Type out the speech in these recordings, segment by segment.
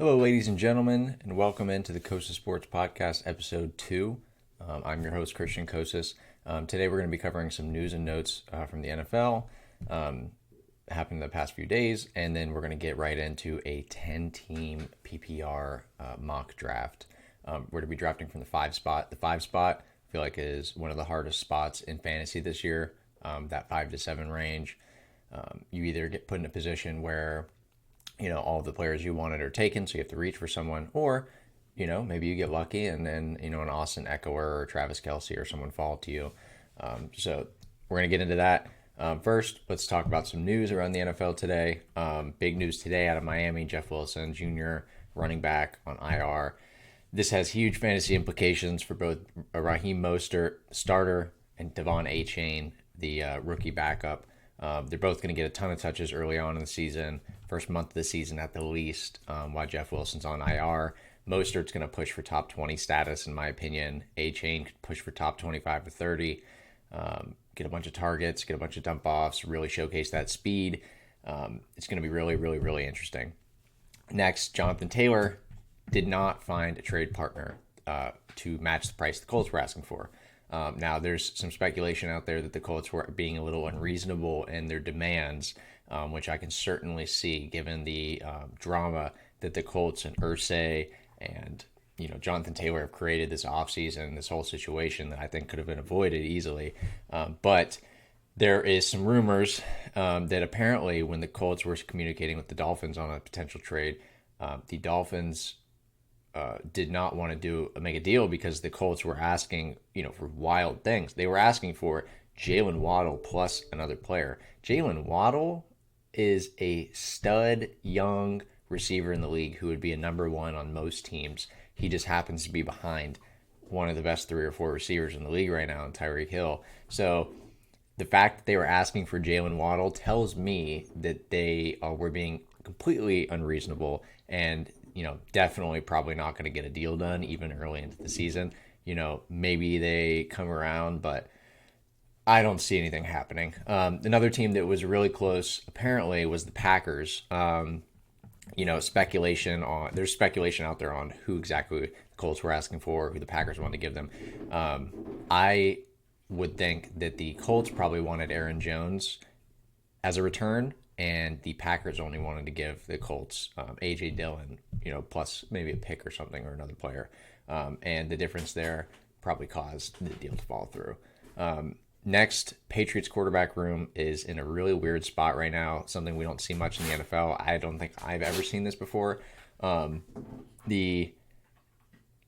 Hello, ladies and gentlemen, and welcome into the Kocsis Sports Podcast, Episode 2. I'm your host, Christian Kocsis. Today we're going to be covering some news and notes from the NFL, happened in the past few days, and then we're going to get right into a 10-team PPR mock draft. We're going to be drafting from the 5 spot. The 5 spot, I feel like, is one of the hardest spots in fantasy this year, that 5 to 7 range. You either get put in a position where all of the players you wanted are taken, so you have to reach for someone, or, maybe you get lucky and then, an Austin Eckler or Travis Kelce or someone fall to you. So we're going to get into that. First, let's talk about some news around the NFL today. Big news today out of Miami, Jeff Wilson Jr., running back on IR. This has huge fantasy implications for both Raheem Mostert, starter, and Devon Achane, the rookie backup. They're both going to get a ton of touches early on in the season, first month of the season at the least, while Jeff Wilson's on IR. Mostert's going to push for top 20 status, in my opinion. A-Chain could push for top 25 to 30, get a bunch of targets, get a bunch of dump-offs, really showcase that speed. It's going to be really, really, really interesting. Next, Jonathan Taylor did not find a trade partner to match the price the Colts were asking for. Now, there's some speculation out there that the Colts were being a little unreasonable in their demands, which I can certainly see given the drama that the Colts and Irsay and Jonathan Taylor have created this offseason, this whole situation that I think could have been avoided easily. But there is some rumors that apparently when the Colts were communicating with the Dolphins on a potential trade, the Dolphins did not want to make a deal because the Colts were asking, for wild things. They were asking for Jalen Waddle plus another player. Jalen Waddle is a stud young receiver in the league who would be a number one on most teams. He just happens to be behind one of the best 3 or 4 receivers in the league right now, in Tyreek Hill. So the fact that they were asking for Jalen Waddle tells me that they were being completely unreasonable and definitely probably not going to get a deal done even early into the season. Maybe they come around, but I don't see anything happening. Another team that was really close apparently was the Packers. There's speculation out there on who exactly the Colts were asking for, who the Packers wanted to give them. I would think that the Colts probably wanted Aaron Jones as a return, and the Packers only wanted to give the Colts A.J. Dillon, plus maybe a pick or something or another player. And the difference there probably caused the deal to fall through. Next, Patriots quarterback room is in a really weird spot right now, something we don't see much in the NFL. I don't think I've ever seen this before. All of the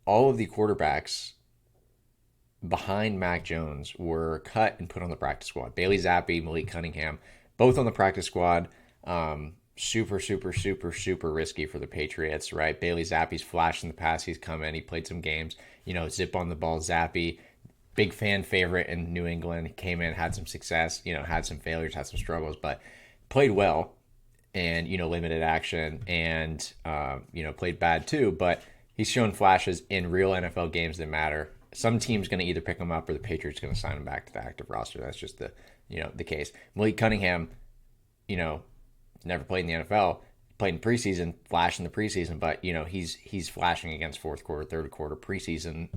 quarterbacks behind Mac Jones were cut and put on the practice squad. Bailey Zappi, Malik Cunningham, both on the practice squad. Super, super, super, super risky for the Patriots, right? Bailey Zappi's flashed in the past. He's come in. He played some games. Zip on the ball. Zappi, big fan favorite in New England. He came in, had some success, had some failures, had some struggles, but played well and, limited action and, played bad too. But he's shown flashes in real NFL games that matter. Some team's going to either pick him up or the Patriots going to sign him back to the active roster. That's just the case. Malik Cunningham, never played in the NFL, played in preseason, flashed in the preseason, but he's flashing against fourth quarter, third quarter preseason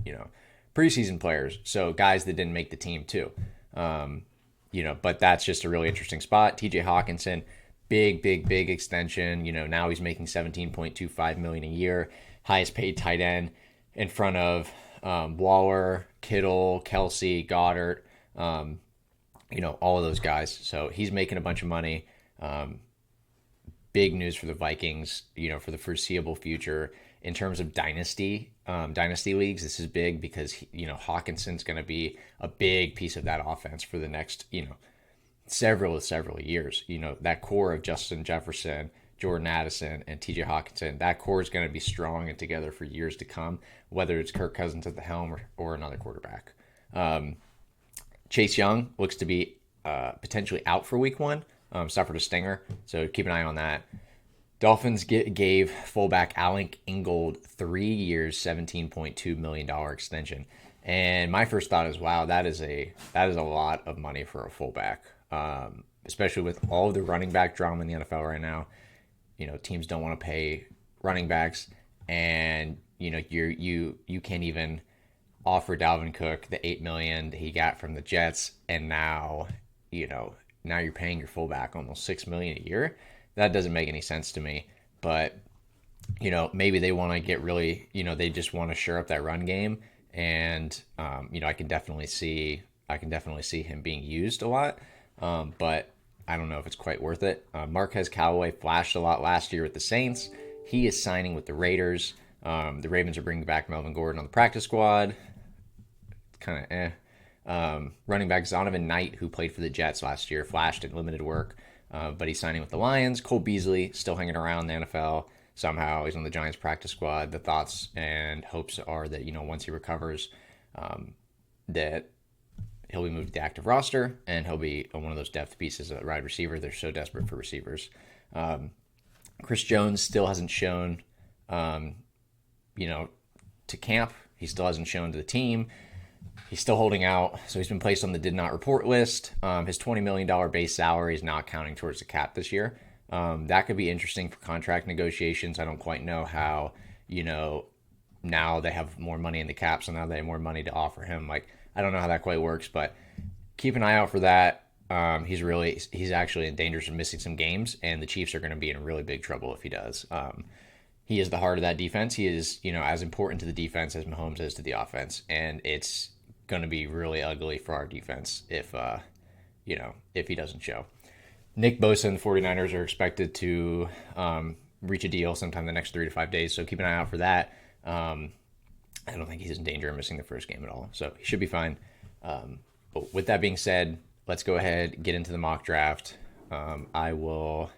players. So guys that didn't make the team too. But that's just a really interesting spot. TJ Hawkinson, big extension. Now he's making $17.25 million a year, highest paid tight end in front of Waller, Kittle, Kelce, Goddard, all of those guys. So he's making a bunch of money. Big news for the Vikings, for the foreseeable future in terms of dynasty leagues. This is big because Hawkinson's going to be a big piece of that offense for the next several years. That core of Justin Jefferson, Jordan Addison, and TJ Hawkinson, that core is going to be strong and together for years to come, whether it's Kirk Cousins at the helm or another quarterback. Chase Young looks to be potentially out for week 1. Suffered a stinger, so keep an eye on that. Dolphins gave fullback Alec Ingold 3 years, $17.2 million extension. And my first thought is, wow, that is a lot of money for a fullback, especially with all of the running back drama in the NFL right now. Teams don't want to pay running backs, and you can't even offer Dalvin Cook the $8 million that he got from the Jets, and now you're paying your fullback almost $6 million a year. That doesn't make any sense to me. But maybe they want to get really, they just want to shore up that run game, and I can definitely see him being used a lot, but I don't know if it's quite worth it. Marquez Callaway flashed a lot last year with the Saints. He is signing with the Raiders. The Ravens are bringing back Melvin Gordon on the practice squad. Kind of running back Zonovan Knight, who played for the Jets last year, flashed in limited work, but he's signing with the Lions. Cole Beasley still hanging around the NFL. Somehow he's on the Giants practice squad. The thoughts and hopes are that once he recovers, that he'll be moved to the active roster and he'll be one of those depth pieces at wide receiver. They're so desperate for receivers. Chris Jones still hasn't shown, to camp. He still hasn't shown to the team. He's still holding out, so he's been placed on the did not report list. His $20 million base salary is not counting towards the cap this year. That could be interesting for contract negotiations. I don't quite know how, now they have more money in the cap, so now they have more money to offer him. I don't know how that quite works, but keep an eye out for that. He's actually in danger of missing some games, and the Chiefs are going to be in really big trouble if he does. He is the heart of that defense. He is, as important to the defense as Mahomes is to the offense, and it's going to be really ugly for our defense if he doesn't show. Nick Bosa and the 49ers are expected to reach a deal sometime in the next 3 to 5 days, so keep an eye out for that. I don't think he's in danger of missing the first game at all, so he should be fine. But with that being said, let's go ahead and get into the mock draft. I will.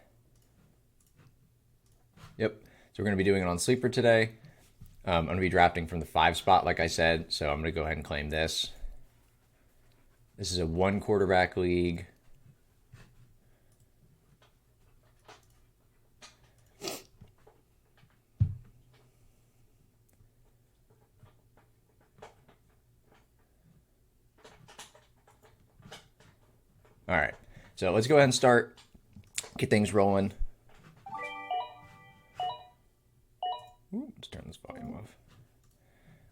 Yep. So we're going to be doing it on Sleeper today. I'm going to be drafting from the 5 spot, like I said, so I'm going to go ahead and claim this. This is a 1 quarterback league. All right, so let's go ahead and start, get things rolling. Ooh, let's turn this volume off.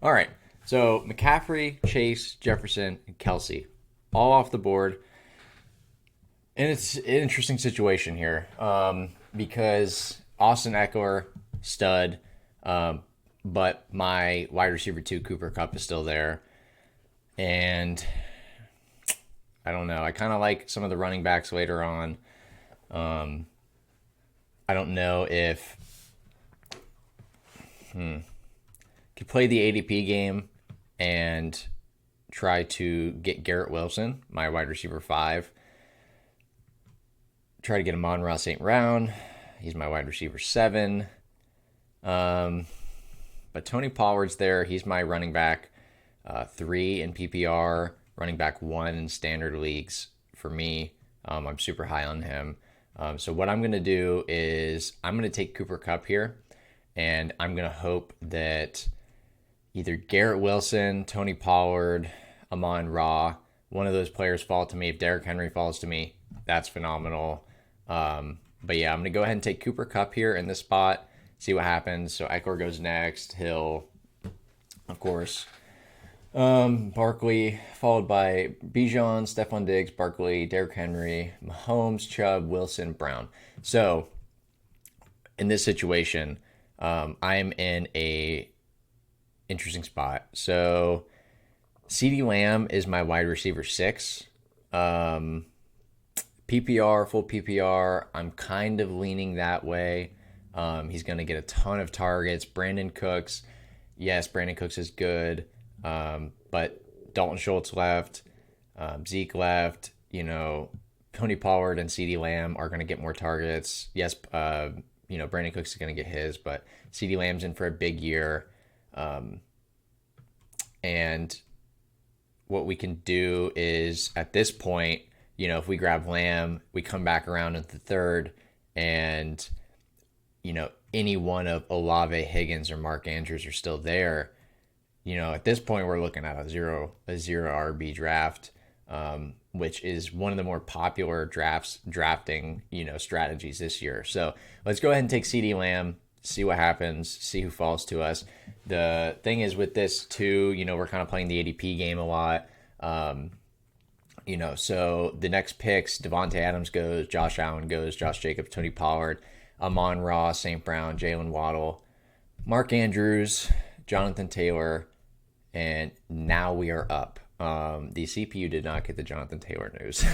All right, so McCaffrey, Chase, Jefferson, and Kelsey, all off the board. And it's an interesting situation here because Austin Eckler, stud, but my wide receiver 2, Cooper Kupp, is still there. And I don't know. I kind of like some of the running backs later on. I don't know if could play the ADP game and try to get Garrett Wilson, my wide receiver 5. Try to get Amon-Ra St. Brown. He's my wide receiver 7. But Tony Pollard's there. He's my running back 3 in PPR. Running back 1 in standard leagues for me. I'm super high on him. So what I'm going to do is I'm going to take Cooper Kupp here, and I'm going to hope that either Garrett Wilson, Tony Pollard, Amon-Ra, one of those players fall to me. If Derrick Henry falls to me, that's phenomenal. But yeah, I'm going to go ahead and take Cooper Kupp here in this spot, see what happens. So Eckler goes next. Hill, of course. Barkley, followed by Bijan, Stephon Diggs, Barkley, Derrick Henry, Mahomes, Chubb, Wilson, Brown. So, in this situation, I'm in a interesting spot. So, CeeDee Lamb is my wide receiver 6. PPR, full PPR, I'm kind of leaning that way. He's going to get a ton of targets. Brandon Cooks, yes, Brandon Cooks is good. But Dalton Schultz left, Zeke left, Tony Pollard and CeeDee Lamb are going to get more targets. Yes, Brandon Cooks is going to get his, but CeeDee Lamb's in for a big year. And what we can do is at this point, if we grab Lamb, we come back around in the 3rd and, any one of Olave, Higgins, or Mark Andrews are still there. At this point, we're looking at a zero RB draft, which is one of the more popular drafting, strategies this year. So let's go ahead and take CeeDee Lamb. see what happens, see who falls to us. The thing is with this too, we're kind of playing the ADP game a lot. So the next picks, Devontae Adams goes, Josh Allen goes, Josh Jacobs, Tony Pollard, Amon-Ra, St. Brown, Jalen Waddle, Mark Andrews, Jonathan Taylor, and now we are up. The CPU did not get the Jonathan Taylor news.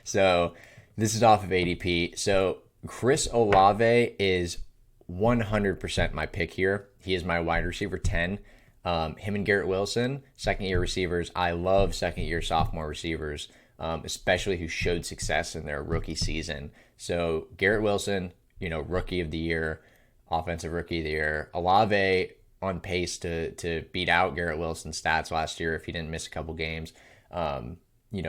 So this is off of ADP. So Chris Olave is 100% my pick here. He is my wide receiver 10. Him and Garrett Wilson, second-year receivers. I love second-year sophomore receivers, especially who showed success in their rookie season. So Garrett Wilson, rookie of the year, offensive rookie of the year. Olave on pace to beat out Garrett Wilson's stats last year if he didn't miss a couple games.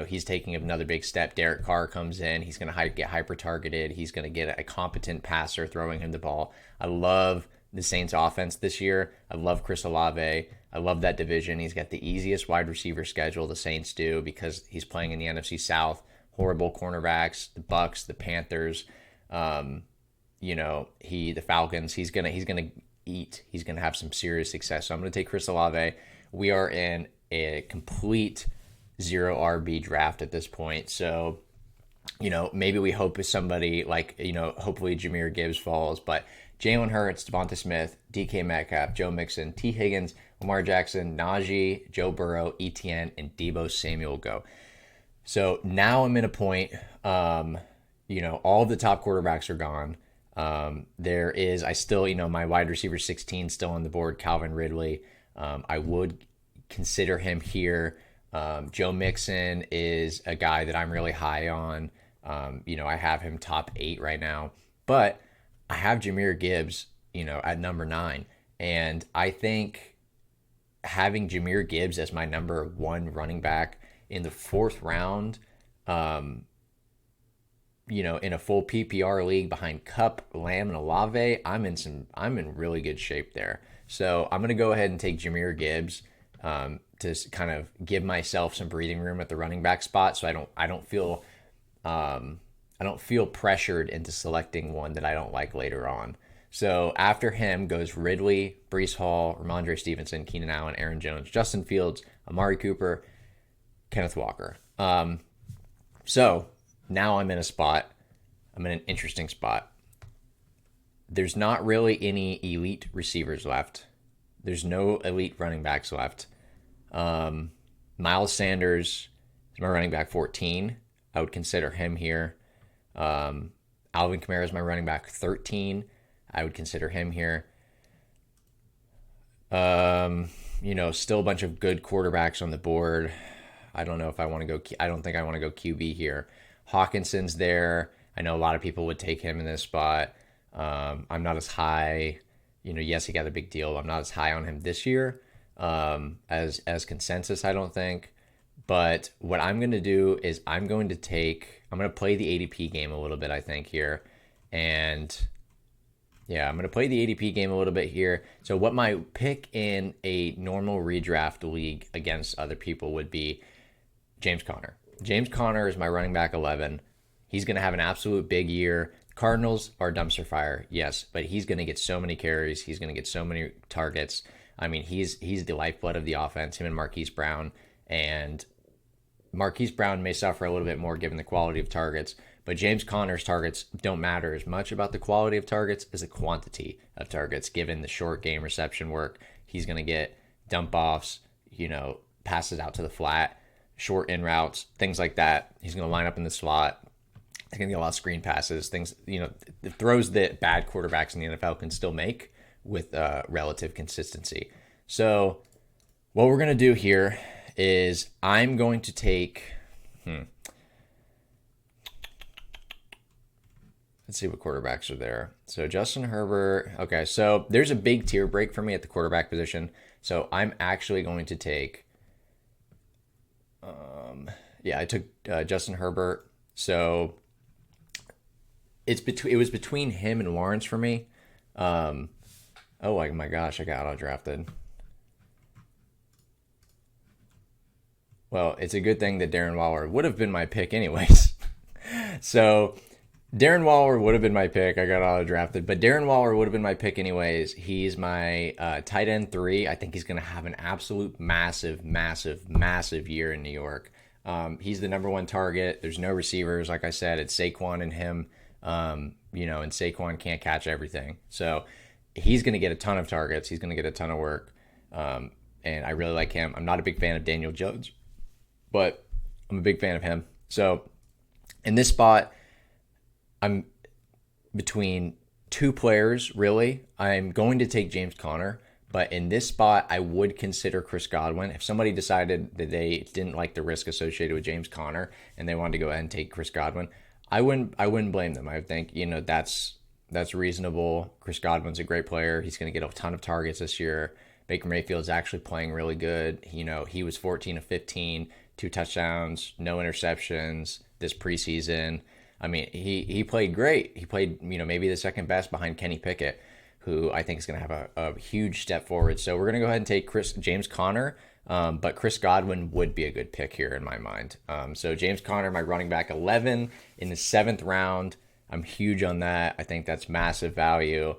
He's taking another big step. Derek Carr comes in. He's going to get hyper-targeted. He's going to get a competent passer throwing him the ball. I love the Saints offense this year. I love Chris Olave. I love that division. He's got the easiest wide receiver schedule the Saints do because he's playing in the NFC South. Horrible cornerbacks, the Bucks, the Panthers, the Falcons. He's gonna eat. He's gonna have some serious success. So I'm gonna take Chris Olave. We are in a complete zero RB draft at this point. So, maybe we hope somebody like, hopefully Jahmyr Gibbs falls, but Jalen Hurts, Devonta Smith, DK Metcalf, Joe Mixon, T. Higgins, Lamar Jackson, Najee, Joe Burrow, Etienne, and Deebo Samuel go. So now I'm in a point, all of the top quarterbacks are gone. I still, my wide receiver 16 still on the board, Calvin Ridley. I would consider him here. Joe Mixon is a guy that I'm really high on. I have him top 8 right now, but I have Jahmyr Gibbs, at number 9. And I think having Jahmyr Gibbs as my number 1 running back in the 4th round, in a full PPR league behind Kupp, Lamb, and Olave, I'm in really good shape there. So I'm going to go ahead and take Jahmyr Gibbs to kind of give myself some breathing room at the running back spot, so I don't feel pressured into selecting one that I don't like later on. So after him goes Ridley, Breece Hall, Ramondre Stevenson, Keenan Allen, Aaron Jones, Justin Fields, Amari Cooper, Kenneth Walker. So now I'm in a spot. I'm in an interesting spot. There's not really any elite receivers left. There's no elite running backs left. Miles Sanders is my running back 14. I would consider him here. Alvin Kamara is my running back 13. I would consider him here. Still a bunch of good quarterbacks on the board. I don't know if I want to go. I don't think I want to go QB here. Hawkinson's there. I know a lot of people would take him in this spot. I'm not as high. Yes, he got a big deal. I'm not as high on him this year as consensus, I don't think. But what I'm going to do is I'm going to play the ADP game a little bit, I think, here. And yeah, I'm going to play the ADP game a little bit here. So what my pick in a normal redraft league against other people would be James Conner. James Conner is my running back 11. He's going to have an absolute big year. Cardinals are dumpster fire, yes, but he's going to get so many carries. He's going to get so many targets. I mean, he's the lifeblood of the offense, him and Marquise Brown. And Marquise Brown may suffer a little bit more given the quality of targets, but James Conner's targets don't matter as much about the quality of targets as the quantity of targets. Given the short game reception work, he's going to get dump offs, passes out to the flat, short in routes, things like that. He's going to line up in the slot. He's going to get a lot of screen passes, things, the throws that bad quarterbacks in the NFL can still make with relative consistency. So what we're going to do here is I'm going to take, let's see what quarterbacks are there. So Justin Herbert. Okay, so there's a big tier break for me at the quarterback position. So I'm actually going to take, I took Justin Herbert. So it was between him and Lawrence for me. Oh my gosh, I got auto drafted. Well, it's a good thing that Darren Waller would have been my pick anyways. So Darren Waller would have been my pick. I got auto drafted, but Darren Waller would have been my pick anyways. He's my tight end 3. I think he's going to have an absolute massive, massive, massive year in New York. He's the number one target. There's no receivers. Like I said, it's Saquon and him. And Saquon can't catch everything. So he's going to get a ton of targets. He's going to get a ton of work. And I really like him. I'm not a big fan of Daniel Jones, but I'm a big fan of him. So in this spot, I'm between 2 players, really. I'm going to take James Conner, but in this spot, I would consider Chris Godwin. If somebody decided that they didn't like the risk associated with James Conner and they wanted to go ahead and take Chris Godwin, I wouldn't blame them. I would think, that's reasonable. Chris Godwin's a great player. He's going to get a ton of targets this year. Baker Mayfield's actually playing really good. He was 14 of 15, 2 touchdowns, no interceptions this preseason. I mean, he played great. He played, maybe the second best behind Kenny Pickett, who I think is going to have a huge step forward. So we're going to go ahead and take James Conner, but Chris Godwin would be a good pick here in my mind. So James Conner, my running back 11 in the 7th round. I'm huge on that. I think that's massive value.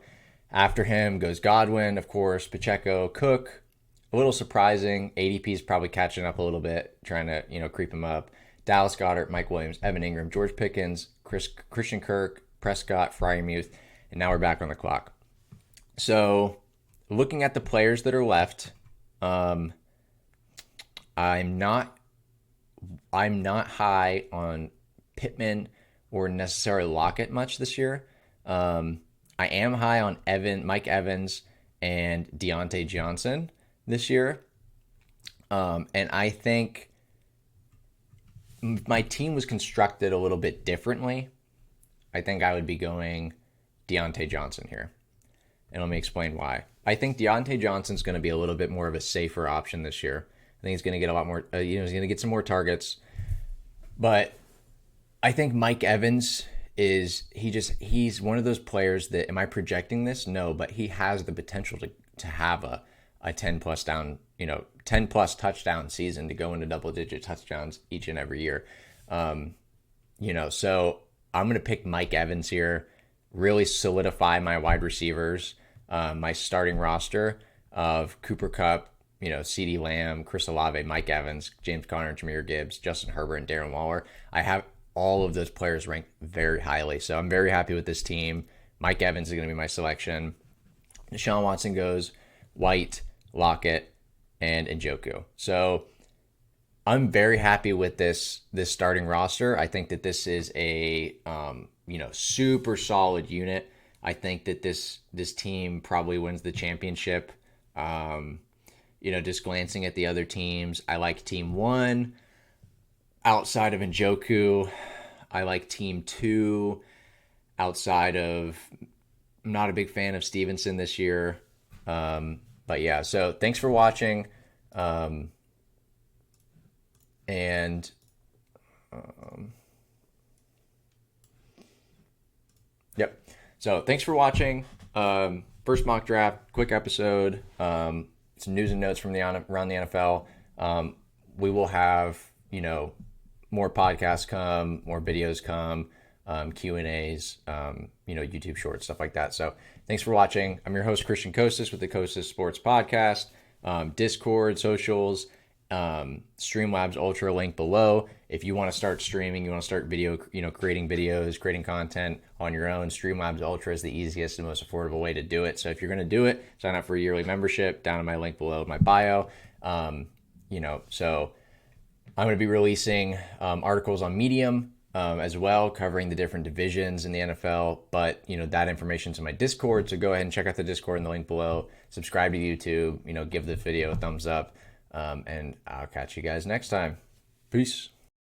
After him goes Godwin, of course, Pacheco, Cook. A little surprising. ADP is probably catching up a little bit, trying to, creep him up. Dallas Goedert, Mike Williams, Evan Ingram, George Pickens, Christian Kirk, Prescott, Freiermuth, and now we're back on the clock. So looking at the players that are left, I'm not high on Pittman or necessarily Lockett much this year. I am high on Mike Evans and Deontay Johnson this year. And I think my team was constructed a little bit differently. I think I would be going Deontay Johnson here. And let me explain why. I think Deontay Johnson's going to be a little bit more of a safer option this year. I think he's going to get a lot more, he's going to get some more targets. But I think Mike Evans he's one of those players that, am I projecting this? No, but he has the potential to have a 10 plus 10 plus touchdown season, to go into double digit touchdowns each and every year. So I'm going to pick Mike Evans here, really solidify my wide receivers, my starting roster of Cooper Kupp, CeeDee Lamb, Chris Olave, Mike Evans, James Conner, Jahmyr Gibbs, Justin Herbert, and Darren Waller. I have all of those players ranked very highly. So I'm very happy with this team. Mike Evans is going to be my selection. Deshaun Watson goes, White, Lockett, and Njoku. So I'm very happy with this starting roster. I think that this is a super solid unit. I think that this team probably wins the championship. Just glancing at the other teams, I like Team 1 outside of Njoku. I like Team 2 outside of, I'm not a big fan of Stevenson this year. But yeah, so thanks for watching. Yep. So thanks for watching. First mock draft, quick episode. Some news and notes from around the NFL. We will have, more podcasts come, more videos come, Q&As, YouTube shorts, stuff like that. So thanks for watching. I'm your host, Christian Kocsis, with the Kocsis Sports Podcast. Discord, socials, Streamlabs Ultra, link below. If you want to start streaming, you want to start creating videos, creating content on your own, Streamlabs Ultra is the easiest and most affordable way to do it. So if you're going to do it, sign up for a yearly membership down in my link below in my bio. So I'm going to be releasing articles on Medium as well, covering the different divisions in the NFL. But, that information's in my Discord. So go ahead and check out the Discord in the link below. Subscribe to YouTube, give the video a thumbs up. And I'll catch you guys next time. Peace.